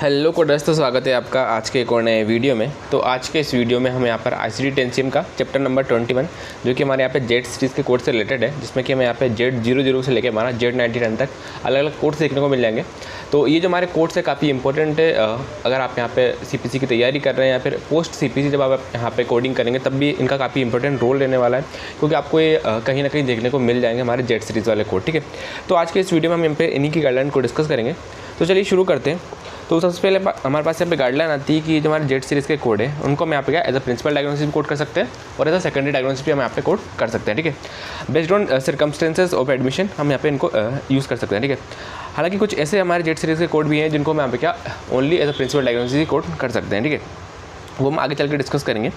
Hello coders, तो स्वागत है आपका आज के एक और नए वीडियो में। तो आज के इस वीडियो में हम यहाँ पर ICT 10CM का चैप्टर नंबर 21 जो कि हमारे यहाँ पे जेट सीरीज़ के कोर्स से रिलेटेड है, जिसमें कि हमें यहाँ पे जेट 00 से लेकर हमारा जेट 99 तक अलग अलग कोर्स देखने को मिल जाएंगे। तो ये जो हमारे कोर्स है काफ़ी इंपॉर्टेंट है। अगर आप यहाँ पे CPC की तैयारी कर रहे हैं या फिर पोस्ट CPC जब आप यहाँ पे कोडिंग करेंगे तब भी इनका काफ़ी इंपॉर्टेंट रोल रहने वाला है, क्योंकि आपको ये कहीं ना कहीं देखने को मिल जाएंगे हमारे जेट सीरीज़ वाले कोड। ठीक है, तो आज के इस वीडियो में हम यहाँ पे इन्हीं की गाइडलाइन को डिस्कस करेंगे। तो चलिए शुरू करते हैं। तो सबसे पहले हमारे पास यहाँ पे गाइडलाइन आती है कि जो हमारे जेट सीरीज़ के कोड है उनको हम यहाँ पे क्या एज अ प्रिंसिपल डायग्नोसिस भी कोड कर सकते हैं और एज अ सेकेंडरी डायग्नोसिस भी हम यहाँ पे कोड कर सकते हैं। ठीक है, based on circumstances of admission हम यहाँ पे इनको यूज़ कर सकते हैं। ठीक है, हालांकि कुछ ऐसे हमारे जेट सीरीज़ के कोड भी हैं जिनको हम यहाँ पे क्या only as a principal diagnosis ही कोड कर सकते हैं। ठीक है, वो हम आगे चल के डिस्कस करेंगे।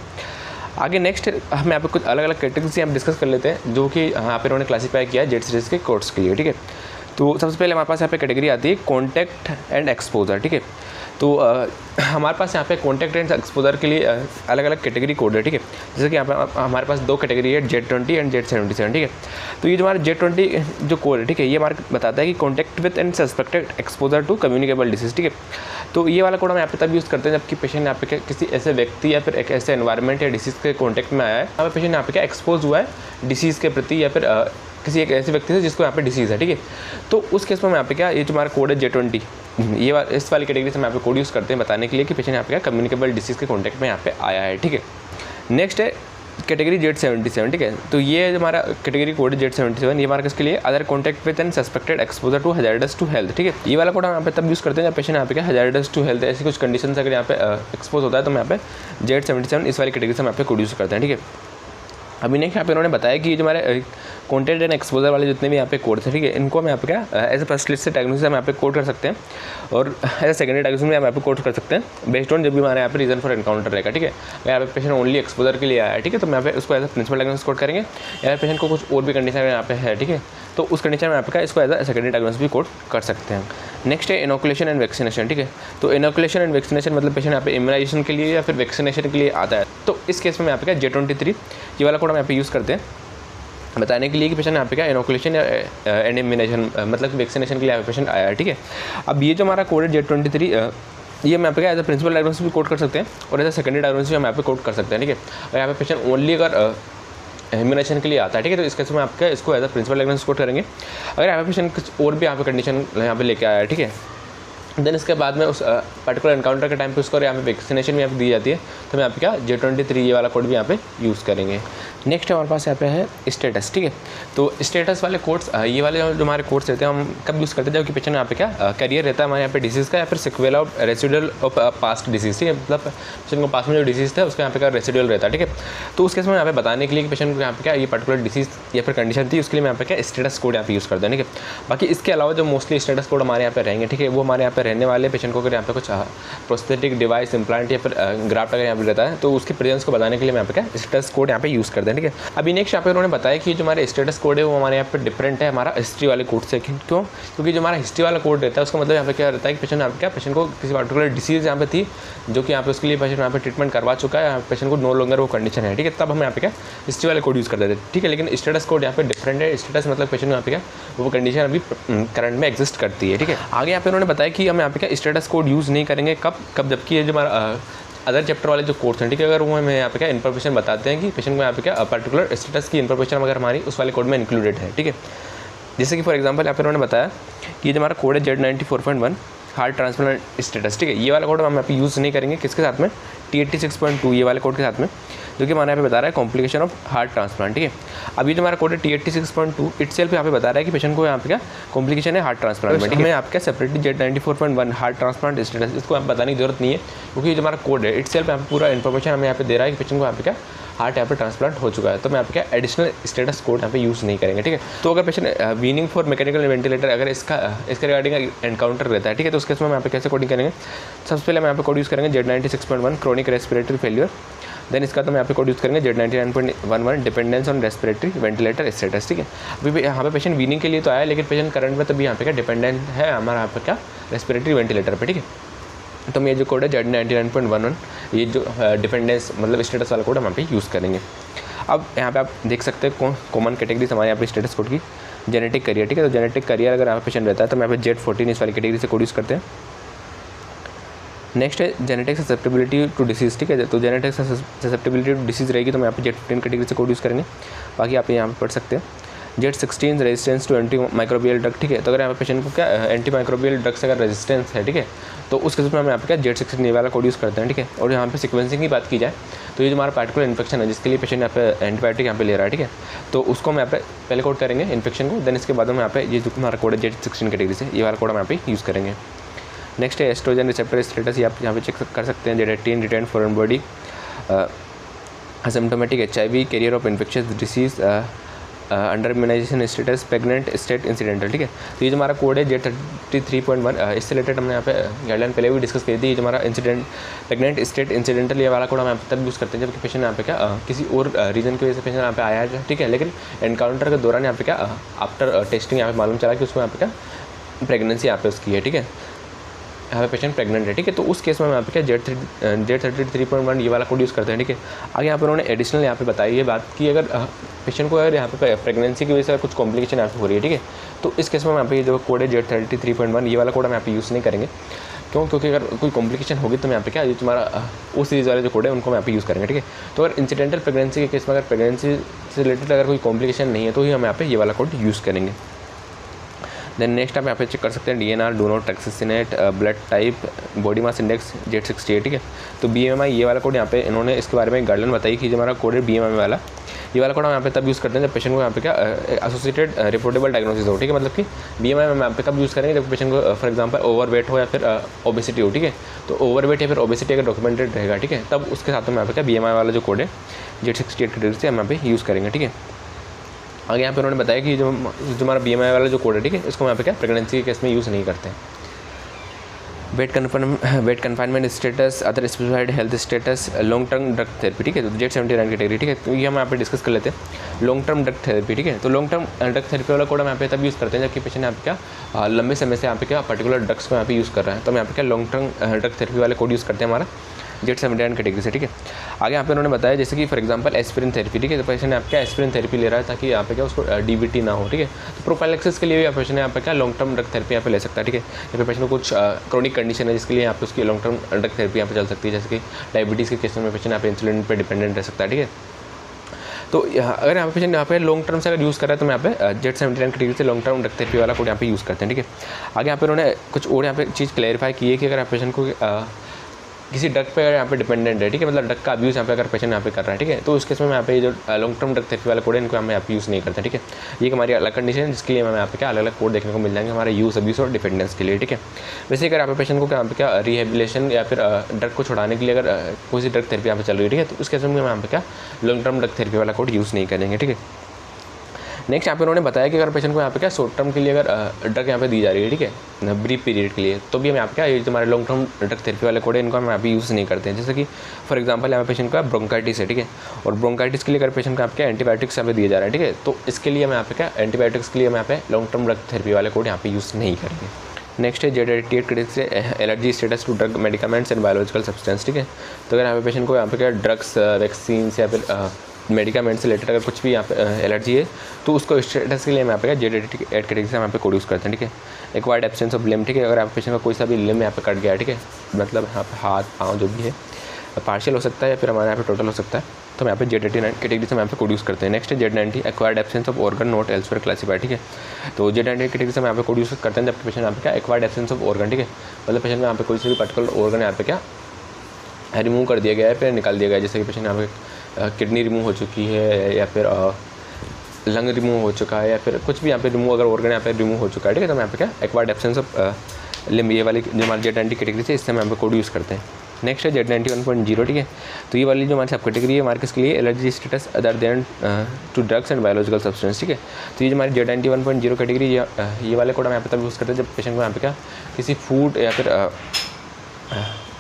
आगे नेक्स्ट हम यहाँ पे कुछ अलग अलग कैटेगरीज हम डिस्कस कर लेते हैं जो कि यहाँ पे उन्होंने क्लासीफाई किया है जेट सीरीज़ के कोड्स के लिए। ठीक है, तो सबसे पहले हमारे पास यहाँ पे कैटेगरी आती है कॉन्टैक्ट एंड एक्सपोजर। ठीक है, तो हमारे पास यहाँ पे कॉन्टैक्ट एंड एक्सपोजर के लिए अलग अलग कैटेगरी कोड है। ठीक है, जैसे कि यहाँ पे हमारे पास दो कैटेगरी है, जेट 20 एंड जेट 77। ठीक है, तो ये जो हमारा जेट 20 जो कोड है, ठीक है, ये हमारे बताता है कि contact with and suspected exposure to communicable disease. ठीक है, तो ये वाला कोड हम यहाँ पे तब यूज़ करते हैं जबकि पेशेंट यहाँ पे किसी ऐसे व्यक्ति या फिर एक ऐसे एनवायरनमेंट या डिसीज़ के कॉन्टैक्ट में आया है, यहाँ पे पेशेंट यहाँ पे क्या एक्सपोज हुआ है डिसीज़ के प्रति या फिर किसी एक ऐसे व्यक्ति से जिसको यहाँ पे डिसीज़ है। ठीक है, तो उस केस में यहाँ पे क्या ये जो हमारा कोड है जेट 20 ये इस वाली कैटेगरी से हम यहाँ पे कोड यूज़ करते हैं बताने के लिए कि पेशेंट यहाँ पे क्या कम्युनिकेबल डिसीज़ के कॉन्टैक्ट में यहाँ पे आया है। ठीक है, नेक्स्ट है कैटेगरी जेट 77। ठीक है, तो ये हमारा कैटेगरी कोड है जेट 77, ये हमारा किसके लिए other contact with and suspected exposure to hazards to health. ठीक है, ये वाला कोड हम यहाँ पे तब यूज़ करते हैं जब पेशेंट यहाँ पे क्या हैजार्डस टू हेल्थ ऐसी कुछ कंडीशन अगर यहाँ पे एक्सपोज होता है तो हम यहाँ पे जेट 77 इस वाली कैटेगरी से हम यहाँ पे कोड यूज़ करते हैं। ठीक है, अभी नेक्स्ट यहाँ पे उन्होंने बताया कि जो हमारे कॉन्टेंट एंड एक्सपोजर वाले जितने भी यहाँ पे कोड्स हैं, ठीक है, इनको हम यहाँ पे क्या एज ए फर्स्ट लिस्ट से डायग्नोसिस हम यहाँ पे कोड कर सकते हैं और एज ए सेकेंडरी डायग्नोसिस में हम यहाँ पे कोड कर सकते हैं बेस्ड ऑन जब भी हमारे यहाँ पे रीजन फॉर एनकाउंटर रहेगा। ठीक है, अगर यहाँ पे पेशेंट ओनली एक्सपोजर के लिए आया है, ठीक है, तो हम यहाँ पे उसको as a principal diagnosis code करेंगे। या पेशेंट को कुछ और भी कंडीशन यहाँ पे है, ठीक है, तो उस कंडीशन में यहाँ पे क्या इसको एज ए सेकेंडरी डायग्नोसिस भी कोड कर सकते हैं। नेक्स्ट है इनोकुलेशन एंड वैक्सीनेशन। ठीक है, तो इनोकुलेशन एंड वैक्सीनेशन मतलब पेशेंट यहाँ पे इम्यूनाइजेशन के लिए या फिर वैक्सीनेशन के लिए आता है, तो इस केस में यहाँ पे क्या जेट 23 ये वाला कोड हम यहाँ पे यूज़ करते हैं बताने के लिए कि पेशेंट यहाँ पे क्या इनोकुलेशन एंड इम्यूनाइजेशन मतलब वैक्सीनेशन के लिए यहाँ पे पेशेंट आया है। ठीक है, अब ये जो हमारा कोड है जेट 23 ये हम यहाँ पे क्या एज अ प्रिंसिपल डायग्नोसिस भी कोड कर सकते हैं और एज अ सेकेंडरी डायग्नोसिस हम यहाँ पे कोड कर सकते हैं। ठीक है, और यहाँ पे पेशेंट ओनली अगर इम्यूनाइजेशन के लिए आता है, ठीक है, तो इस केस में आपका इसको as a principal diagnosis code करेंगे। अगर यहाँ पे पेशेंट कुछ और भी यहाँ पे कंडीशन यहाँ पे लेके आया है, ठीक है, देन इसके बाद में उस पर्टिकुलर एनकाउंटर के टाइम पे उसको यहाँ पे वैक्सीनेशन भी यहाँ पे दी जाती है, तो हम यहाँ पे क्या जेट 23 ये वाला कोड भी यहाँ पे यूज़ करेंगे। नेक्स्ट हमारे पास यहाँ पे है स्टेटस। ठीक है, तो स्टेटस वाले कोड्स ये वाले जो हमारे कोड्स रहते हैं हम कब यूज़ करते हैं जबकि पेशेंट यहाँ पे क्या करियर रहता है हमारे यहाँ पे डिसीज़ का या फिर sequel of residual of past disease. ठीक है, मतलब पेशेंट को पास में जो डिसीज़ था उसका यहाँ पे क्या रेसिडुअल रहता है। ठीक है, तो उस केस में यहाँ पे बताने के लिए कि पेशेंट को यहाँ पे क्या ये पर्टिकुलर डिसीज़ या फिर कंडीशन थी उसके लिए मैं यहाँ पे क्या स्टेटस कोड यहाँ पे यूज़ करते हैं। ठीक है, बाकी इसके अलावा जो मोस्टली स्टेटस कोड हमारे यहाँ पे रहेंगे, ठीक है, वो हमारे यहाँ पे रहने वाले पेशेंट को अगर यहाँ पे कुछ प्रोस्थेटिक डिवाइस इम्प्लांट या फिर ग्राफ्ट अगर यहाँ पे रहता है तो उसके प्रेजेंस को बताने के लिए मैं यहाँ पे क्या स्टेटस कोड यहाँ पे यूज़ करते हैं। ठीक है, अभी नेक्स्ट यहाँ पे उन्होंने बताया कि जो हमारे स्टेटस कोड है वो हमारे यहाँ पे डिफरेंट है हमारा हिस्ट्री वाले कोड से। क्यों? क्योंकि जो हमारा हिस्ट्री वाला कोड रहता है उसका मतलब यहाँ पे क्या रहता है कि पेशेंट यहाँ पे क्या पेशेंट को किसी पर्टिकुलर डिसीज़ यहाँ पे थी जो कि यहाँ पे उसके लिए पेशेंट यहाँ पे ट्रीटमेंट करवा चुका है, यहाँ पेशेंट को नो लॉन्गर वो कंडीशन है। ठीक है, तब हम यहाँ पे क्या हिस्ट्री वाले कोड यूज़ करते थे। ठीक है, लेकिन स्टेटस कोड यहाँ पे डिफरेंट है। स्टेटस मतलब पेशेंट यहाँ पे क्या वो कंडीशन अभी करंट में एग्जिस्ट करती है। ठीक है, आगे यहाँ पे उन्होंने बताया कि हम यहाँ पे क्या स्टेटस कोड यूज़ नहीं करेंगे कब जबकि ये जो हमारा अदर चैप्टर वाले जो कोर्स हैं, ठीक है, अगर वो हमें यहाँ पे क्या इन्फॉर्मेशन बताते हैं कि पेशेंट को यहाँ पे क्या पर्टिकुलर स्टेटस की इन्फॉर्मेशन अगर हमारी उस वाले कोड में इंक्लूडेड है। ठीक है, जैसे कि फॉर एग्जांपल यहाँ पे उन्होंने बताया कि ये जो हमारा कोड है जेट 94.1 हार्ट ट्रांसप्लांट स्टेटस। ठीक है, ये वाला कोड हम यहाँ पे यूज़ नहीं करेंगे किसके साथ में T86.2 ये वाले कोड के साथ में जो कि हमारे यहाँ पे बता रहा है कॉम्प्लिकेशन ऑफ हार्ट ट्रांसप्लांट। ठीक है, अब ये जो हमारा कोड है T86.2 इटसेल्फ यहाँ पे बता रहा है कि पेशेंट को यहाँ पे क्या कॉम्प्लिकेशन है हार्ट ट्रांसप्लांट में। हमें यहाँ पे क्या separately jet 94.1 heart transplant status इसको आप बताने की जरूरत नहीं है क्योंकि जो हमारा कोड है इटसेल्फ यहाँ पे पूरा इन्फॉर्मेशन हमें यहाँ पे दे रहा है कि पेशेंट को यहाँ पे क्या हार्ट यहाँ पे ट्रांसप्लांट हो चुका है, तो मैं यहाँ पे क्या एडिशनल स्टेटस कोड यहाँ पे यूज़ नहीं करेंगे। ठीक है, तो अगर patient weaning for mechanical ventilator अगर इसके रिगार्डिंग एनकाउंटर रहता है, ठीक है, तो उसके हम यहाँ पे कैसे कोडिंग करेंगे? सबसे पहले हम यहाँ पे कोड यूज़ करेंगे Z 96.1 chronic respiratory failure, then इसका तो हम यहाँ पे कोड यूज़ करेंगे Z 99.11 dependence on respiratory ventilator status. ठीक है, अभी यहाँ पे पेशेंट वीनिंग के लिए तो आया लेकिन पेशेंट करंट में तभी यहाँ पे क्या डिपेंडेंट है हमारा यहाँ पे क्या रेस्पिरेटरी वेंटिलेटर पे। ठीक है, तो हम ये जो कोड है जेट 99.11 ये जो डिपेंडेंस मतलब स्टेटस वाला कोड हम यहाँ पे यूज़ करेंगे। अब यहाँ पे आप देख सकते हैं कॉमन कैटेगरीज हमारे यहाँ पे स्टेटस कोड की जेनेटिक करियर। ठीक है, तो जेनेटिक करियर अगर यहाँ पे पेशेंट रहता है तो हम यहाँ पे जेट 14 इस वाली कैटेगरी से कोड यूज़ करते हैं। नेक्स्ट है जेनेटिक ससेप्टेबिलिटी टू डिसीज़, ठीक है। तो जेनेटिक ससेप्टेबिलिटी टू डिसीज़ रहेगी तो हम यहाँ पे Z15 कैटेगरी से कोड यूज़ करेंगे। बाकी आप यहाँ पे पढ़ सकते हैं Z16 resistance to antimicrobial drug, ठीक है। तो अगर यहाँ पे पेशेंट को क्या एंटी माइक्रोबियल ड्रग से अगर रेजिस्टेंस है, ठीक है, तो उस केस में हम यहाँ पे क्या Z16 ये वाला कोड यूज़ करते हैं, ठीक है। और यहाँ पे सीक्वेंसिंग की बात की जाए तो ये जो हमारा पार्टिकुलर इन्फेक्शन है जिसके लिए पेशेंट यहाँ पे एंटीबायोटिक यहाँ पे ले रहा है, ठीक है, तो उसको हम यहाँ पे पहले कोड करेंगे इन्फेक्शन को, देन इसके बाद हम यहाँ पे ये जो हमारा कोड है Z16 कैटेगरी से ये वाला कोड हम यहाँ पे यूज़ करेंगे। नेक्स्ट है एस्ट्रोजन रिसेप्टर स्टेटस, ये आप यहाँ पे चेक कर सकते हैं। Z18 retain foreign body asymptomatic HIV carrier of infectious disease under immunization status pregnant state incidental, ठीक है। तो ये जो हमारा कोड है Z33.1, इससे रिलेटेड हमने यहाँ पे गाइडलाइन पहले भी डिस्कस की थी। ये जो हमारा इंसिडेंट प्रेग्नेंट स्टेट इंसिडेंटल ये वाला कोड हम यहाँ पे तब यूज़ करते हैं जबकि पेशेंट यहाँ पे क्या किसी और रीजन की वजह से पेशेंट यहाँ पे आया है, ठीक है, लेकिन एनकाउंटर के दौरान यहाँ पे क्या आफ्टर टेस्टिंग यहाँ पे मालूम चला कि उसको यहाँ पे क्या प्रेगनेंसी यहाँ पे उसकी है, ठीक है, यहाँ पे पेशेंट प्रेग्नेंट है, ठीक है। तो उस केस में हम यहाँ पे क्या Z33.1 ये वाला कोड यूज़ करते हैं, ठीक है। आगे यहाँ पर उन्होंने एडिशनल यहाँ पे बताई ये बात कि अगर पेशेंट को अगर यहाँ पे प्रेगनेंसी की वजह से कुछ कॉम्प्लिकेशन यहाँ पे हो रही है, ठीक है, तो इस केस में हम यहाँ पे जो कोड है Z33.1 ये वाला कोड हम यहाँ पे यूज़ नहीं करेंगे। क्यों? क्योंकि अगर कोई कॉम्प्लिकेशन होगी तो हम यहाँ पे क्या तुम्हारा उस सीरीज़ वाले जो कोड है उनको हम यहाँ पे यूज़ करेंगे, ठीक है। तो अगर इंसिडेंटल प्रेगनेंसी के केस में अगर प्रेगनेंसी से रिलेटेड अगर कोई कॉम्प्लिकेशन नहीं है तो ही हम यहाँ पे ये वाला कोड यूज़ करेंगे। देन नेक्स्ट आप यहाँ पे चेक कर सकते हैं DNR डो नॉट टैक्सिसिनेट blood type body mass index Z68, ठीक है। तो BMI ये वाला कोड यहाँ पे इन्होंने इसके बारे में गाइडलाइन बताई कि जो हमारा कोड है BMI वाला ये वाला कोड हम यहाँ पे तब यूज़ करते हैं जब पेशेंट को यहाँ पे क्या एसोसिएटेड रिपोर्टेबल डायग्नोसिस हो, ठीक है। मतलब कि BMI हम यहाँ पे कब यूज़ करेंगे जब पेशेंट को फॉर एग्जांपल ओवरवेट हो या फिर ओबेसिटी हो, ठीक है। तो ओवरवेट या फिर ओबेसिटी अगर डॉक्यूमेंटेड रहेगा, ठीक है, तब उसके साथ में यहाँ पे क्या BMI वाला जो कोड है Z68 कैटेगरी से हम यहाँ पे यूज़ करेंगे, ठीक है। आगे यहाँ पे उन्होंने बताया कि जो हमारा BMI वाला जो कोड है, ठीक है, इसको यहाँ पे क्या प्रेगनेंसी के केस में यूज़ नहीं करते हैं। Wait confinement status other specified health status long term drug therapy, ठीक है। तो Z79 कैटेगरी, ठीक है। तो ये हम यहाँ पे डिस्कस कर लेते हैं लॉन्ग टर्म ड्रग थेरेपी, ठीक है। तो लॉन्ग टर्म ड्रग थेरेपी वाला कोड हम यहाँ पे तब यूज़ करते हैं जबकि पेशेंट यहाँ पे क्या लंबे समय से यहाँ पे क्या पर्टिकुलर ड्रग्स को यहाँ पे यूज़ कर रहा है, तो हम यहाँ पे क्या लॉन्ग टर्म ड्रग थेरेपी वाले कोड यूज़ करते हैं हमारा Z79 कैटेगरी से, ठीक है। आगे यहाँ पे उन्होंने बताया जैसे कि फॉर एग्जांपल एस्पिरिन थेरेपी, ठीक है। तो पेशेंट यहाँ पे क्या एस्पिरिन थेरेपी ले रहा है ताकि यहाँ पे क्या उसको DVT ना हो, ठीक है। तो प्रोफाइलैक्सिस के लिए भी पेशेंट यहाँ पे क्या लॉन्ग टर्म ड्रग थेरेपी यहाँ पे ले सकता है, ठीक है। यहाँ पे पेशेंट को कुछ क्रोनिक कंडीशन है जिसके लिए यहाँ पे उसकी लॉन्ग टर्म ड्रग थेरेपी यहाँ पे चल सकती है, जैसे कि डायबिटीज़ के केस में पेशेंट यहाँ पे इंसुलिन पर डिपेंडेंट रह सकता है, ठीक है। तो अगर यहाँ पे पेशेंट यहाँ पे लॉन्ग टर्म से अगर यूज़ कर रहा है तो मैं यहाँ पे Z79 कैटेगरी से लॉन्ग टर्म ड्रग थेरेपी वाला कोड यहाँ पे यूज़ करते हैं, ठीक है। आगे यहाँ पे उन्होंने कुछ और यहाँ पे चीज़ क्लैरिफाई की है कि अगर पेशेंट को किसी ड्रग पे अगर यहाँ पे डिपेंडेंट है, ठीक है, मतलब ड्रग का अब्यूज़ यहाँ पे अगर पेशेंट यहाँ पे कर रहा है, ठीक है, तो उस केस में यहाँ पे जो लॉन्ग टर्म ड्रग थेरेपी वाला कोड है इनको हम यहाँ पे यूज़ नहीं करते, ठीक है। ये हमारी अलग कंडीशन है जिसके लिए हमें यहाँ पे क्या अलग अलग कोड देखने को मिल जाएंगे हमारे यूज़ अब्यूज़ और डिपेंडेंस के लिए, ठीक है। वैसे अगर यहाँ पे पेशेंट को यहाँ पे क्या रिहेबिलिटेशन या फिर ड्रग को छुड़ाने के लिए अगर कोई सी ड्रग थेरेपी यहाँ पे चल रही है, ठीक है, तो उस केस में हम यहाँ पे क्या लॉन्ग टर्म ड्रग थेरेपी वाला कोड यूज़ नहीं करेंगे, ठीक है। नेक्स्ट यहाँ पे उन्होंने बताया कि अगर पेशेंट को यहाँ पे क्या शॉर्ट टर्म के लिए अगर ड्रग यहाँ पे दी जा रही है, ठीक है, ब्रीफ पीरियड के लिए, तो भी हम यहाँ पे क्या ये हमारे लॉन्ग टर्म ड्रग थेरेपी वाले कोड है इनको हम यहाँ पे यूज़ नहीं करते हैं। जैसे कि फॉर एग्जांपल यहाँ पे पेशेंट का ब्रोंकाइटिस है, ठीक है, और ब्रोंकाइटिस के लिए अगर पेशेंट को यहाँ पे क्या एंटीबायोटिक्स यहाँ पे दिया जा रहा है, ठीक है, तो इसके लिए हम यहाँ पे क्या एंटीबायोटिक्स के लिए हम यहाँ पे लॉन्ग टर्म ड्रग थेरेपी वाले कोड यहाँ पे यूज़ नहीं करेंगे। नेक्स्ट है Z88 कैटेगरी से allergy status to drug medicaments and biological substance, ठीक है। तो अगर यहाँ पे पेशेंट को यहाँ पे क्या ड्रग्स वैक्सीन या फिर मेडिकामेंट से रिलेटेड अगर कुछ भी यहाँ पे एलर्जी है तो उसको स्टेटस के लिए हम यहाँ पे क्या Z88 कैटेगरी से यहाँ पे कोड यूज़ करते हैं, ठीक है। एक्वायर्ड एब्सेंस ऑफ लिम्ब, ठीक है, अगर आप पेशेंट का कोई सा भी लिम्ब यहाँ पे कट गया है, ठीक है, मतलब यहाँ पे हाथ पाँव जो भी है पार्शियल हो सकता है या फिर हमारे यहाँ पे टोटल हो सकता है, तो हम यहाँ पे Z89 कैटेगरी से हम यहाँ पे कोड यूज़ करते हैं। नेक्स्ट है Z90 acquired absence of organ not elsewhere classified, ठीक है। तो Z90 कैटेगरी से हम यहाँ पे कोड यूज़ करते हैं जब पेशेंट यहाँ पे क्या एक्वायर्ड एब्सेंस ऑफ ऑर्गन, ठीक है, मतलब पेशेंट में यहाँ पे कोई सा भी पर्टिकुलर ऑर्गन यहाँ पे क्या रिमूव कर दिया गया है, फिर निकाल दिया गया है, जैसे कि पेशेंट यहाँ पे किडनी रिमूव हो चुकी है या फिर लंग रिमूव हो चुका है या फिर कुछ भी यहाँ पे रिमूव अगर ऑर्गन यहाँ पे रिमूव हो चुका है, ठीक है, तो हम यहाँ पे क्या एक्वायर्ड एब्सेंस ऑफ लिम्ब ये वाली जो हमारी Z90 कैटेगरी से इससे हम यहाँ पे कोड यूज़ करते हैं। नेक्स्ट है Z91.0, ठीक है। तो ये वाली जो हमारी सब कैटेगरी है हमारे किसके लिए allergy status other than to drugs and biological substance, ठीक है। तो ये जो हमारी Z91.0 कैटेगरी ये वाले कोड हम यहाँ पे तब यूज़ करते हैं जब पेशेंट को यहाँ पे क्या किसी फूड या फिर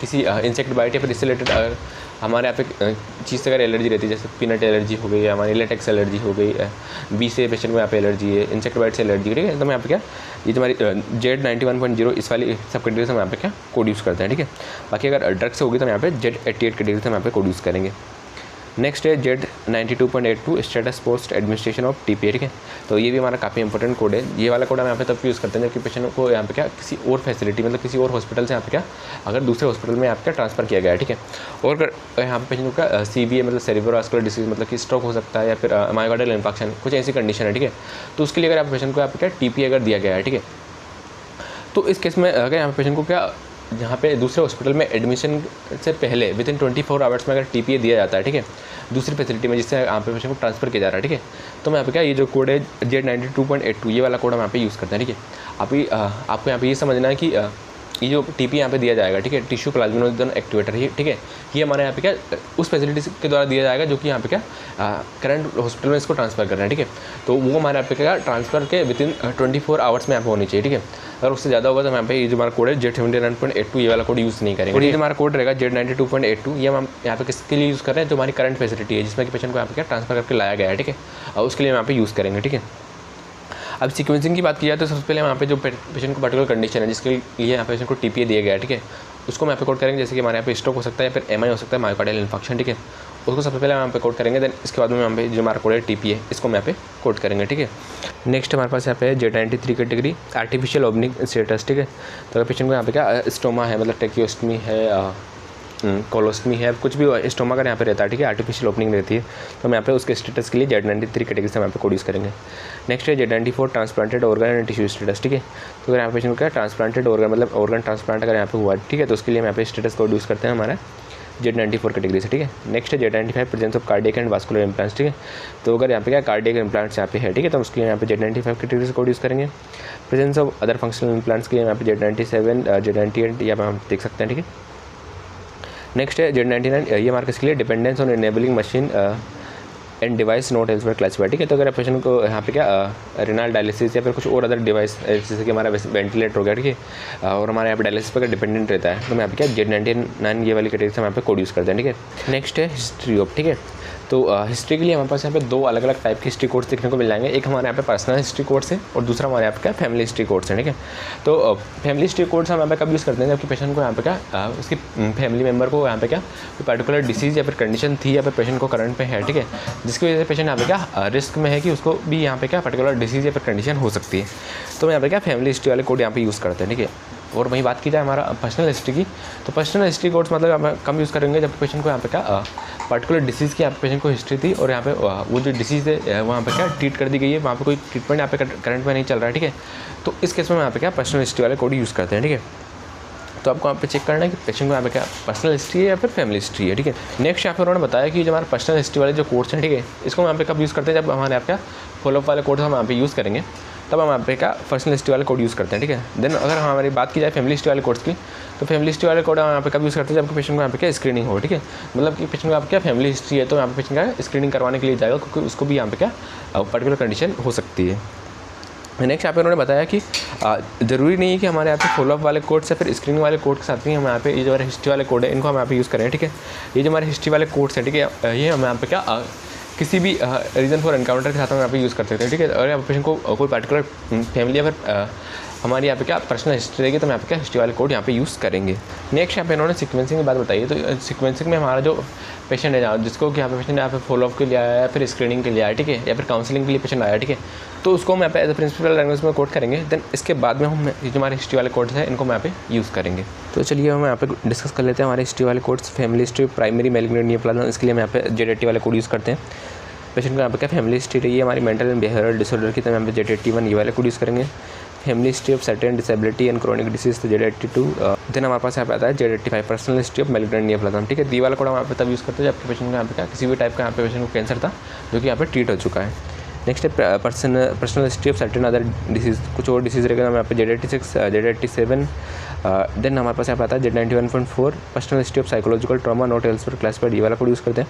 किसी इंसेक्ट बाइट या फिर इससे रिलेटेड हमारे यहाँ पे चीज़ से अगर एलर्जी रहती है, जैसे पीनट एलर्जी हो गई, हमारी लेटेक्स एलर्जी हो गई, बी से पेशेंट को यहाँ पे एलर्जी है, इंसेक्ट बाइट से एलर्जी, ठीक है, तो हम यहाँ पे क्या ये जो हमारी Z91.0 इस वाली सब कैटेगरी से हम यहाँ पे क्या कोड यूज़ करते हैं, ठीक है। बाकी अगर ड्रग से होगी तो हम यहाँ पे Z88 कैटेगरी से हम यहाँ पे कोड यूज़ करेंगे। नेक्स्ट है Z92.82 status post administration of TPA, ठीक है। तो ये भी हमारा काफ़ी इंपॉर्टेंट कोड है। ये वाला कोड हम यहाँ पे तब यूज़ करते हैं जबकि पेशेंट को यहाँ पे क्या किसी और फैसिलिटी मतलब किसी और हॉस्पिटल से यहाँ पे क्या अगर दूसरे हॉस्पिटल में आपका ट्रांसफ़र किया गया है, ठीक है। और यहाँ पे पेशेंट का CVA मतलब सेरिब्रोवास्कुलर डिसीज मतलब कि स्ट्रोक हो सकता है या फिर मायोकार्डियल इन्फेक्शन, कुछ ऐसी कंडीशन है, ठीक है। तो उसके लिए अगर आप पेशेंट को यहाँ पे क्या TPA अगर दिया गया है, ठीक है, तो इस केस में अगर यहाँ पे पेशेंट को क्या यहाँ पे दूसरे हॉस्पिटल में एडमिशन से पहले विद इन 24 आवर्स में अगर TPA दिया जाता है, ठीक है, दूसरी फैसिलिटी में जिससे यहाँ पे पेशेंट को ट्रांसफ़र किया जा रहा है, ठीक है, तो मैं यहाँ पे क्या ये जो कोड है Z92.82 ये वाला कोड हम यहाँ पे यूज़ करते हैं, ठीक है। आपको यहाँ पे ये समझना है कि ये जो TPA यहाँ पे दिया जाएगा, ठीक है, टिश्यू प्लाज्मिनोजेन एक्टिवेटर, ठीक है, ये हमारे यहाँ पे क्या उस फैसिलिटी के द्वारा दिया जाएगा जो कि यहाँ पे क्या करंट हॉस्पिटल में इसको ट्रांसफ़र कर रहे हैं, ठीक है। तो वो हमारे यहाँ पे क्या ट्रांसफ़र के विद इन 24 आवर्स में यहाँ पे होनी चाहिए, ठीक है। अगर उससे ज़्यादा होगा तो यहाँ पे ये जो हमारा कोड है Z79.82 ये वाला कोड यूज़ नहीं करेंगे। और ये जो हमारा कोड रहेगा Z92.82 ये हम यहाँ पे किसके लिए यूज़ कर रहे हैं, जो हमारी करंट फैसिलिटी है जिसमें कि पेशेंट को यहाँ पे क्या ट्रांसफ़र करके लाया गया है, ठीक है, और उसके लिए हम यहाँ पे यूज़ करेंगे, ठीक है। अब सीक्वेंसिंग की बात की जाए तो सबसे पहले यहाँ पे जो पेशेंट को पर्टिकुलर कंडीशन है जिसके लिए यहाँ पे पेशेंट को TPA दिया गया है, ठीक है, उसको मैं यहाँ पे कोड करेंगे। जैसे कि हमारे यहाँ पे स्ट्रोक हो सकता है या फिर MI हो सकता है, मायोकार्डियल इन्फेक्शन, ठीक है, उसको सबसे पहले हम यहाँ पे कोड करेंगे। देन इसके बाद में यहाँ पे जो हमारा कोड है TPA इसको मैं यहाँ पे कोड करेंगे, ठीक है। नेक्स्ट हमारे पास यहाँ पे Z93 category artificial opening status, ठीक है। तो अगर पेशेंट को यहाँ पे क्या स्टोमा है मतलब ट्रेकियोस्टमी है, कोलोस्टमी है, कुछ भी स्टोमा का यहाँ पे रहता है, ठीक है, आर्टिफिशियल ओपनिंग रहती है, तो हम यहाँ पे उसके स्टेटस के लिए Z93 कैटेगरी से हम यहाँ पे कोड यूज़ करेंगे। नेक्स्ट है Z94 transplanted organ and tissue status, ठीक है। तो अगर यहाँ पे पेशेंट को क्या ट्रांसप्लांटेड ऑर्गन मतलब ऑर्गन ट्रांसप्लांट अगर यहाँ पे हुआ, ठीक है, तो उसके लिए हम यहाँ पे स्टेटस कोड यूज़ करते हैं हमारा Z94 कैटेगरी से, ठीक है। नेक्स्ट है Z95 presence of cardiac and vascular implants, ठीक है। तो अगर यहाँ पे क्या कार्डियक इम्प्लांट्स यहाँ पे है, ठीक है, तो उसके लिए यहाँ पे Z95 कैटेगरी से कोड यूज़ करेंगे। Presence of other functional implants के लिए यहाँ पे Z97 Z98 यहाँ पे हम देख सकते हैं, ठीक है। नेक्स्ट है Z99 ये हमारे किसके लिए dependence on enabling machine and device not elsewhere classified, ठीक है। तो अगर पेशेंट को यहाँ पे क्या रेनल डायलिसिस या फिर कुछ और अदर डिवाइस जैसे कि हमारा वेंटिलेटर हो गया, ठीक है, और हमारे यहाँ पे डायलिसिस पर डिपेंडेंट रहता है, तो मैं यहाँ पे क्या Z99 ये वाली कैटेगरी से हम यहाँ पे कोड यूज़ करते हैं, ठीक है। नेक्स्ट है हिस्ट्री ऑफ, ठीक है। तो हिस्ट्री के लिए हमारे पास यहाँ पे दो अलग अलग टाइप के हिस्ट्री कोड्स देखने को मिल जाएंगे। एक हमारे यहाँ पे पर्सनल हिस्ट्री कोड्स है और दूसरा हमारे यहाँ पे क्या फैमिली हिस्ट्री कोड्स है, ठीक है। तो फैमिली हिस्ट्री कोड्स हम यहाँ पे कब यूज़ करते हैं जबकि पेशेंट को यहाँ पे क्या उसकी फैमिली मेम्बर को यहाँ पे क्या कोई पर्टिकुलर डिसीज़ या फिर कंडीशन थी या फिर पेशेंट को करंट पे है, ठीक है, जिसकी वजह से पेशेंट यहाँ पे क्या रिस्क में है कि उसको भी यहाँ पे क्या पर्टिकुलर डिसीज़ या फिर कंडीशन हो सकती है, तो यहाँ पे क्या फैमिली हिस्ट्री वाले कोड यहाँ पे यूज़ करते हैं, ठीक है। और वहीं बात की जाए हमारा पर्सनल हिस्ट्री की, तो पर्सनल हिस्ट्री कोड्स मतलब हम कम यूज़ करेंगे जब पेशेंट को यहाँ पे क्या पर्टिकुलर डिसीज़ की यहाँ पे पेशेंट को हिस्ट्री थी और यहाँ पे वो जो डिसीज़ है वहाँ पे क्या ट्रीट कर दी गई है, वहाँ पे कोई ट्रीटमेंट यहाँ पे करंट में नहीं चल रहा है, ठीक है। तो इस केस में यहाँ पे क्या पर्सनल हिस्ट्री वाले कोड यूज़ करते हैं, ठीक है। तो आपको यहाँ पे चेक करना है कि पेशेंट को यहाँ पे क्या पर्सनल हिस्ट्री है या फिर फैमिली हिस्ट्री है, ठीक है। नेक्स्ट यहाँ पे उन्होंने बताया कि जो हमारा पर्सनल हिस्ट्री वाले जो कोड्स हैं, ठीक है, इसको हम यहाँ पे कब यूज़ करते हैं जब हमारे यहाँ पे फॉलोअप वाले कोड्स हम यहाँ पे यूज़ करेंगे तब हम यहाँ पे क्या पर्सनल हिस्ट्री वाले कोड यूज़ करते हैं, ठीक है। देन अगर हमारी बात की जाए फैमिली हिस्ट्री वाले कोड्स की, तो फैमिली हिस्ट्री वाले कोड हम यहाँ पे कब यूज़ करते हैं जब पेशेंट को यहाँ पे क्या स्क्रीनिंग हो, ठीक है। मतलब कि पेशेंट को आप क्या फैमिली हिस्ट्री है तो यहाँ पे पेशेंट का स्क्रीनिंग करवाने के लिए जाएगा क्योंकि उसको भी यहाँ पे क्या पर्टिकुलर कंडीशन हो सकती है। नेक्स्ट यहाँ पे उन्होंने बताया कि ज़रूरी नहीं है कि हमारे यहाँ पे फॉलोअप वाले कोड से फिर स्क्रीनिंग वाले कोड के साथ भी हम यहाँ पे ये जो हमारे हिस्ट्री वाले कोड है इनको हम यहाँ पे यूज़ करें, ठीक है। ये जो हमारे हिस्ट्री वाले कोड्स हैं, ठीक है, ये हम यहाँ पे क्या किसी भी रीज़न फॉर एनकाउंटर के साथ हम यहाँ पे यूज़ कर सकते हैं, ठीक है। और यहाँ पेशेंट को कोई पर्टिकुलर फैमिली या फिर हमारी यहाँ पे क्या पर्सनल हिस्ट्री रहेगी तो हम यहाँ पे क्या हिस्ट्री वाले कोड यहाँ पे यूज़ करेंगे। नेक्स्ट यहाँ पे इन्होंने सीक्वेंसिंग की बात बताई है, तो सीक्वेंसिंग में हमारा जो पेशेंट है जिसको कि यहाँ पे पेशेंट यहाँ पे फॉलोअप के लिए आया है फिर स्क्रीनिंग के लिए आया, ठीक है, या फिर काउंसलिंग के लिए पेशेंट आया, ठीक है, तो उसको हम यहाँ पे एज ए प्रिंसिपल लैंग्वेज में कोड करेंगे। देन इसके बाद में हम जो हमारे हिस्ट्री वाले कोड्स हैं इनको हम यहाँ पे यूज़ करेंगे। तो चलिए हम यहाँ पे डिस्कस कर लेते हैं हमारे हिस्ट्री वाले codes. Family history primary malignant neoplasm, इसके लिए हम यहाँ पे Z80 वाले कोड यूज़ करते हैं। पेशेंट को यहाँ पे क्या फैमिली हिस्ट्री रही है हमारी मेंटल एंड बिहेवियरल डिसऑर्डर की, तो यहाँ पे Z81 ये वाले कोड यूज़ करेंगे। Family history of certain disability and chronic disease तो Z82। देन हमारे पास यहाँ पे आता है Z85 personal history of malignant neoplasm, ठीक है। दी वाला कोड हम यहाँ पे तब यूज़ करते हैं जबकि पेशेंट को यहाँ पे क्या किसी भी टाइप का यहाँ पे पेशेंट को कैंसर था जो कि यहाँ पे ट्रीट हो चुका है। नेक्स्ट है personal history of certain other disease, कुछ और डिसीज़ रहेगा हम यहाँ पे Z86 Z87। देन हमारे पास यहाँ पे आता है Z91.4 personal history of psychological trauma not elsewhere classified, ये वाला कोड यूज़ करते हैं।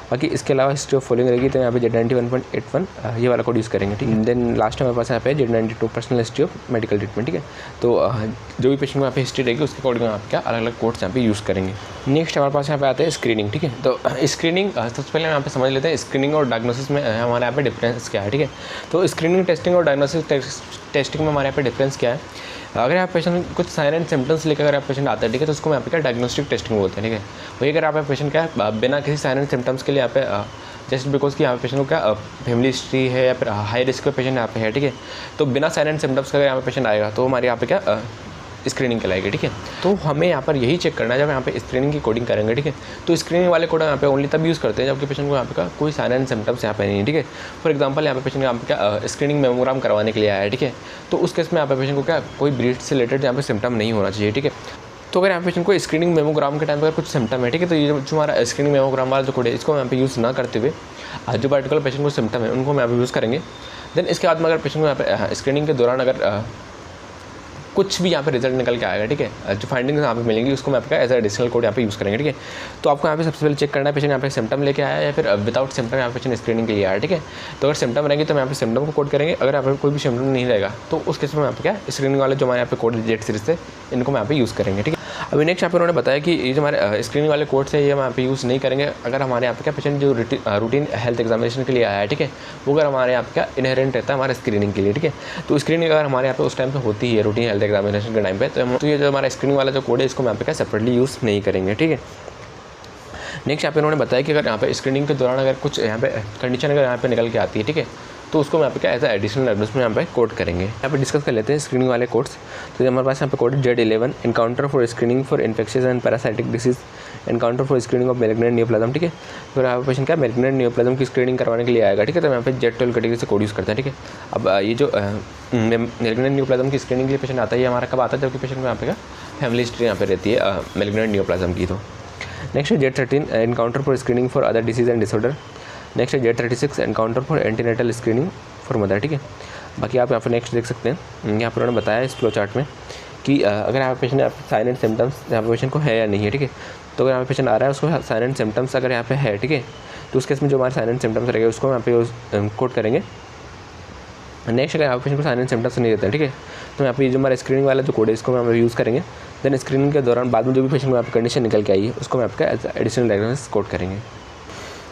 बाकी इसके अलावा हिस्ट्री ऑफ फॉलोइंग रहेगी तो यहाँ पे Z91.81 ये वाला कोड यूज़ करेंगे, ठीक है। देन लास्ट हमारे पास यहाँ पे Z92 personal history of medical treatment, ठीक है। तो जो भी पेशेंट को यहाँ पे हिस्ट्री रहेगी उसके अकॉर्डिंग यहाँ पे क्या अलग अलग कोड्स यहाँ पे यूज़ करेंगे। नेक्स्ट हमारे पास यहाँ पे आते हैं स्क्रीनिंग, ठीक है। तो स्क्रीनिंग सबसे पहले हम यहाँ पे समझ लेते हैं स्क्रीनिंग और डायग्नोसिस में हमारे यहाँ पे डिफरेंस क्या है, ठीक है। तो स्क्रीनिंग टेस्टिंग और डायग्नोसिस टेस्टिंग में हमारे यहाँ पे डिफरेंस क्या है। अगर आप पेशेंट कुछ साइन एंड सिम्टम्स लेकर अगर आप पेशेंट आता है, ठीक है, तो उसको यहाँ पे क्या डायग्नोस्टिक टेस्टिंग बोलते हैं, ठीक है। वही अगर आप पेशेंट क्या बिना किसी साइन एंड सिम्टम्स के लिए यहाँ पे जस्ट बिकॉज कि यहाँ पे पेशेंट को क्या फैमिली हिस्ट्री है या फिर हाई रिस्क का पेशेंट यहाँ पे है, ठीक है, तो बिना साइन एंड सिम्टम्स का अगर यहाँ पे पेशेंट आएगा तो हमारे यहाँ पे क्या स्क्रीनिंग कहलाएगी, ठीक है। तो हमें यहाँ पर यही चेक करना है जब यहाँ पे स्क्रीनिंग की कोडिंग करेंगे, ठीक है। तो स्क्रीनिंग वाले कोड यहाँ पे ओनली तब यूज़ करते हैं जबकि पेशेंट को यहाँ पे का कोई साइन एंड सिम्टम्स यहाँ पे नहीं है, ठीक है। फॉर एग्जांपल यहाँ पे पेशेंट यहाँ पे क्या स्क्रीनिंग मेमोग्राम करवाने के लिए आया है, ठीक है। तो उस केस में यहाँ पे पेशेंट को क्या कोई ब्रीड से रिलेटेड यहाँ पे सिम्टम नहीं होना चाहिए, ठीक है। तो अगर यहाँ पेशेंट को स्क्रीनिंग मेमोग्राम के टाइम पर कुछ सिम्टम है, ठीक है, तो ये जो हमारा स्क्रीनिंग मेमोग्राम वाला जो कोड है इसको यहाँ पे यूज़ ना करते हुए जो पार्टिकुलर पेशेंट को सिम्टम है उनको हम यहाँ पे यूज़ करेंगे। देन इसके बाद में अगर पेशेंट को यहाँ पे स्क्रीनिंग के दौरान अगर कुछ भी यहाँ पे रिजल्ट निकल के आएगा, ठीक है, जो फाइंडिंग्स यहाँ पे मिलेंगी उसको मैं आपका एज एडिशनल कोड यहाँ पे यूज़ करेंगे, ठीक है। तो आपको यहाँ पे सबसे पहले चेक करना है पेशेंट यहाँ पे सिम्टम लेके आया है या फिर विदाउट सिम्टम यहाँ पे पेशेंट स्क्रीनिंग के लिए आया, ठीक है। तो अगर सिम्टम रहेंगे तो हम यहाँ पे सिम्टम को कोड करेंगे। अगर यहाँ पे कोई भी सिम्टम नहीं रहेगा तो उस केस में यहाँ पे क्या स्क्रीनिंग वाले जो हमारे यहाँ पे कोड जेड सीरीज थे इनको मैं यहाँ पे यूज़ करेंगे, ठीक है। अभी नेक्स्ट यहाँ पे उन्होंने बताया कि ये जो हमारे स्क्रीनिंग वाले कोड्स है ये हम यहाँ पे यूज़ नहीं करेंगे अगर हमारे यहाँ पे क्या पेशेंट जो रूटीन हेल्थ एग्जामिनेशन के लिए आया है, ठीक है, वो अगर हमारे यहाँ पे क्या इनहेरेंट रहता है हमारे स्क्रीनिंग के लिए, ठीक है। तो स्क्रीनिंग अगर हमारे यहाँ पे उस टाइम पे होती है रूटीन हेल्थ एग्जामिनेशन के टाइम पे तो ये जो हमारा स्क्रीनिंग वाला जो कोड है इसको हम यहाँ पे क्या सेपरेटली यूज़ नहीं करेंगे, ठीक है। नेक्स्ट यहाँ पे उन्होंने बताया कि अगर यहाँ पे स्क्रीनिंग के दौरान अगर कुछ यहाँ पे कंडीशन अगर यहाँ पे निकल के आती है, ठीक है, तो उसको यहाँ पे क्या ऐसा एडिशनल एड्रेस में यहाँ पे कोड करेंगे। यहाँ पे डिस्कस कर लेते हैं स्क्रीनिंग वाले कोड्स। तो हमारे पास यहाँ पे कोड है Z11 encounter for screening for infectious and parasitic disease, encounter for screening of malignant neoplasm, ठीक है। तो यहाँ पे पेशेंट क्या मैलिग्नेंट नियोप्लाज्म की स्क्रीनिंग करवाने के लिए आएगा, ठीक है। तो यहाँ पे Z12 कैटेगरी से कोड यूज़ करते हैं, ठीक है। अब ये जो मैलिग्नेंट नियोप्लाज्म की स्क्रीनिंग के लिए पेशेंट आता है ये हमारा कब आता है जबकि पेशेंट को यहाँ पे क्या फैमिली हिस्ट्री यहाँ पे रहती है मैलिग्नेंट नियोप्लाज्म की। तो नेक्स्ट है Z13 encounter for screening for other disease and disorder. Next है Z36 encounter for antenatal screening for mother, ठीक है। बाकी आप यहाँ पर नेक्स्ट देख सकते हैं, यहाँ पर उन्होंने बताया इस फ्लो चार्ट में कि अगर यहाँ पे पेशेंट साइन एंड सिम्टम्स यहाँ पे पेशेंट को है या नहीं है, ठीक है। तो अगर यहाँ पे पेशेंट आ रहा है उसको साइन एंड सिम्टम्स अगर यहाँ पे है, ठीक है, तो उस केस में जो हमारे साइन एंड सिम्टम्स रहेंगे उसको यहाँ पे कोड करेंगे। नेक्स्ट अगर यहाँ पे पेशेंट को साइन एंड सिम्टम्स नहीं देते हैं, ठीक है, तो यहाँ पे जो हमारा स्क्रीनिंग वाला जो कोड है इसको हम यूज़ करेंगे। देन स्क्रीनिंग के दौरान बाद में जो भी पेशेंट को यहाँ पे कंडीशन निकल के आई है उसको हम आपका एडिशनल डायग्नोसिस कोड करेंगे।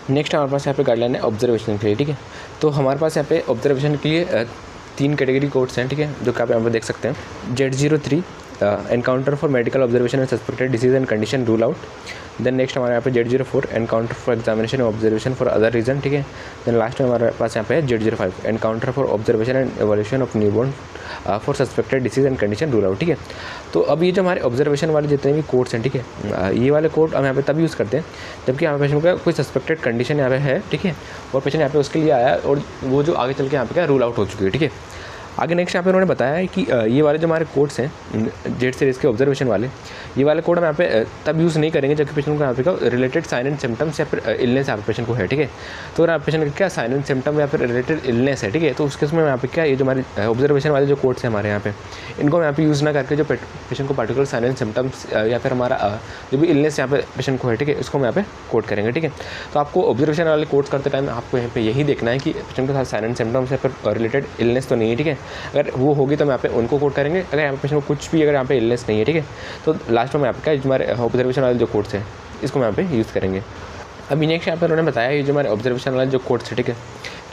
नेक्स्ट हमारे पास यहाँ पे गाइडलाइन है ऑब्जर्वेशन के लिए, ठीक है। तो हमारे पास यहाँ पे ऑब्जर्वेशन के लिए 3 कैटेगरी कोड्स हैं, ठीक है, जो कि आप यहाँ पर देख सकते हैं। Z03 encounter for medical observation and suspected disease and condition rule out. Then next हमारे यहाँ पे Z04 एनकाउंटर फॉर एग्जामिनेशन और ऑब्जर्वेशन फॉर अदर रीजन, ठीक है। देन लास्ट में हमारे पास यहाँ पे है Z05 encounter for observation and evolution of newborn for suspected disease and condition rule out, ठीक है। तो अब ये जो हमारे ऑब्जर्वेशन वाले जितने भी कोड्स हैं, ठीक है, ये वाले कोड हम यहाँ पे तब यूज़ करते हैं जबकि यहाँ पे पेशेंट का कोई सस्पेक्टेड कंडीशन यहाँ पे है, ठीक है, और पेशेंट यहाँ पे उसके लिए आया और वो जो आगे चल के यहाँ पे क्या रूल आउट हो चुकी है, ठीक है। आगे नेक्स्ट यहाँ पे उन्होंने बताया है कि ये वाले जो हमारे कोड्स हैं जेड सीरीज़ के ऑब्जर्वेशन वाले, ये वाले कोड हम यहाँ पे तब यूज़ नहीं करेंगे जबकि पेशेंट को यहाँ पे रिलेटेड साइन एंड सिम्टम्स या फिर इलनेस यहाँ पे पेशेंट को है, ठीक है। तो अगर पेशेंट का क्या साइन एंड सिम्टम या फिर रिलेटेड इलनेस है, ठीक है, तो उस केस में यहाँ पे क्या ये जो हमारे ऑब्जर्वेशन वाले जो कोड्स हैं हमारे यहाँ पे इनको हम यहाँ पे यूज़ ना करके जो पेशेंट को पार्टिकुलर साइन एंड सिम्टम्स या फिर हमारा जो भी इलनेस यहाँ पे पेशेंट को है, ठीक है, इसको हम यहाँ पे कोड करेंगे, ठीक है। तो आपको ऑब्जर्वेशन वाले कोड्स करते टाइम आपको यहाँ पे यही देखना है कि पेशेंट के साथ साइन एंड सिम्टम्स या फिर रिलेटेड इलनेस तो नहीं है, ठीक है। अगर वो होगी तो हम यहाँ पे उनको कोड करेंगे। अगर यहाँ पे पेशेंट को कुछ भी अगर यहाँ पे इलनेस नहीं है, ठीक है, तो लास्ट में यहाँ पे क्या हमारे ऑब्जर्वेशन वाले जो कोड्स हैं इसको हम यहाँ पे यूज़ करेंगे। अभी नेक्स्ट यहाँ पर उन्होंने बताया ये जो हमारे ऑब्जर्वेशन वाले जो कोड्स है, ठीक है,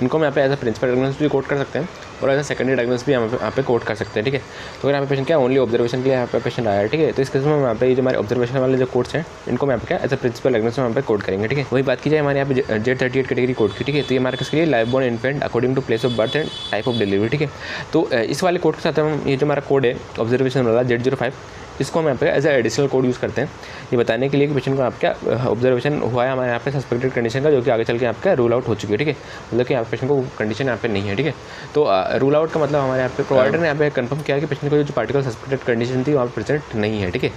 इनको हम यहाँ पे एज अ प्रिंसिपल डायग्नोसिस भी कोड कर सकते हैं और एज अ सेकेंडरी डायग्नोसिस भी यहाँ पे कोड कर सकते हैं, ठीक है। तो अगर यहाँ पे पेशेंट क्या ओनली ऑब्जर्वेशन के लिए यहाँ पे पेशेंट आया है, ठीक है, तो इस केस में यहाँ पे ये जो हमारे ऑब्जर्वेशन वाले जो कोड्स हैं इनको हम यहाँ पे क्या एज अ प्रिंसिपल डायग्नोसिस यहाँ पे कोड करेंगे, ठीक है। वही बात की जाए हमारे यहाँ पे Z38 कैटेगरी कोड की, ठीक है, तो ये हमारे किसके लिए live born infant according to place of birth and type of delivery, ठीक है। तो इस वाले कोड के साथ हम ये जो हमारा कोड है ऑब्जर्वेशन वाला Z05 इसको हम यहाँ पे as a additional code use करते हैं ये बताने के लिए कि पेशेंट को आप क्या ऑब्जर्वेशन हुआ है हमारे यहाँ पे सस्पेक्टेड कंडीशन का जो कि आगे चल के आपका रूल आउट हो चुकी है, ठीक है, मतलब कि यहाँ पेशेंट को कंडीशन यहाँ पे नहीं है, ठीक है। तो रूल आउट का मतलब हमारे यहाँ पे प्रोवाइडर ने यहाँ पे कंफर्म किया कि पेशेंट को जो पार्टिकुलर सस्पेक्टेड कंडीशन थी वहाँ पर प्रेजेंट नहीं है, ठीक है।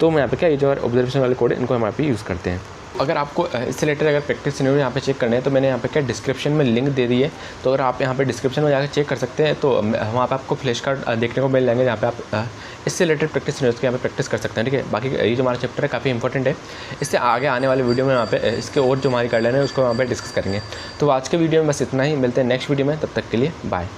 तो मैं यहाँ पे क्या ये जो ऑब्जर्वेशन वाले कोड है इनको हम यहाँ पे यूज़ करते हैं। अगर आपको इससे रिलेटेड अगर प्रैक्टिस सिनेरियो यहाँ पे चेक करना है तो मैंने यहाँ पे क्या डिस्क्रिप्शन में लिंक दे दी है, तो अगर आप यहाँ पे डिस्क्रिप्शन में जाकर चेक कर सकते हैं तो वहाँ पे आपको फ्लैश कार्ड देखने को मिल जाएंगे जहाँ पे आप इससे रिलेटेड प्रैक्टिस सिनेरियोस के यहाँ पे प्रैक्टिस कर सकते हैं, ठीक है। बाकी ये जो हमारा चैप्टर है काफ़ी इंपॉर्टेंट है, इससे आगे आने वाले वीडियो में यहाँ पे इसके और जो हमारी गाइडलाइन है उसको वहाँ पे डिस्कस करेंगे। तो आज के वीडियो में बस इतना ही, मिलते हैं नेक्स्ट वीडियो में, तब तक के लिए बाय।